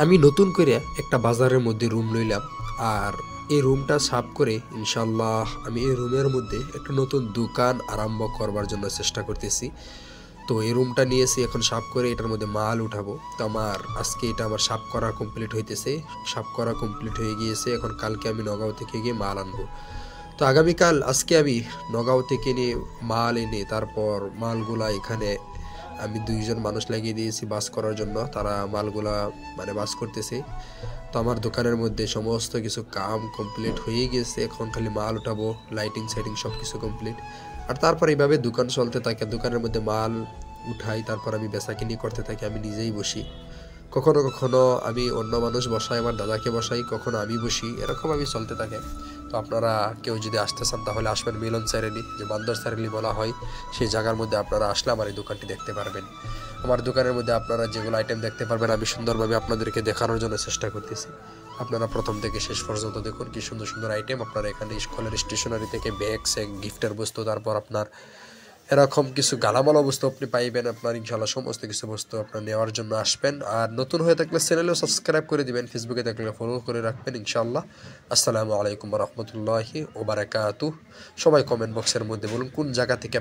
আমি নতুন করে একটা বাজারের মধ্যে রুম লইলাম। আর এই রুমটা সাফ করে ইনশাল্লাহ আমি এই রুমের মধ্যে একটা নতুন দোকান আরম্ভ করবার জন্য চেষ্টা করতেছি। তো এই রুমটা নিয়েছি, এখন সাফ করে এটার মধ্যে মাল উঠাবো। তো আজকে এটা আমার সাফ করা কমপ্লিট হইতেছে, সাফ করা কমপ্লিট হয়ে গিয়েছে। এখন কালকে আমি নগাঁও থেকে গিয়ে মাল আনবো। তো আগামীকাল আজকে আমি নগাঁও থেকে নিয়ে মাল এনে তারপর মালগুলা এখানে আমি 2জন মানুষ লাগিয়ে দিয়েছি বাস করার জন্য, তারা মালগুলা মানে বাস করতেছে। তো আমার দোকানের মধ্যে সমস্ত কিছু কাম কমপ্লিট হয়ে গেছে, এখন খালি মাল উঠাবো, লাইটিং সেটিং সব কিছু কমপ্লিট। আর তারপর এইভাবে দোকান চলতে থাকে, দোকানের মধ্যে মাল উঠাই, তারপর আমি বেচাকিনি করতে থাকি, আমি নিজেই বসি। কখনো কখনো আমি অন্য মানুষ বসাই, আমার দাদাকে বসাই, কখনো আমি বসি, এরকম আমি চলতে থাকে। তো আপনারা কেউ যদি আসতে চান তাহলে আসবেন মিলন স্যারেলি, যে বান্দর স্যারেলি বলা হয়, সেই জায়গার মধ্যে আপনারা আসলে আমার এই দোকানটি দেখতে পারবেন। আমার দোকানের মধ্যে আপনারা যেগুলো আইটেম দেখতে পারবেন আমি সুন্দরভাবে আপনাদেরকে দেখানোর জন্য চেষ্টা করতেছি। আপনারা প্রথম থেকে শেষ পর্যন্ত দেখুন কি সুন্দর সুন্দর আইটেম। আপনারা এখানে স্কুলের স্টেশনারি থেকে ব্যাগ স্যাগ গিফটের বস্তু, তারপর আপনার এরকম কিছু গালামাল বস্তু আপনি পাইবেন। আপনার ইনশাল্লাহ সমস্ত কিছু বস্তু আপনার নেওয়ার জন্য আসবেন। আর নতুন হয়ে থাকলে চ্যানেলেও সাবস্ক্রাইব করে দিবেন, ফেসবুকে থাকলে ফলো করে রাখবেন ইনশাল্লাহ। আসসালামু আলাইকুম রহমতুল্লাহি ওবারাকাতুহ। সবাই কমেন্ট বক্সের মধ্যে বলুন কোন জায়গা থেকে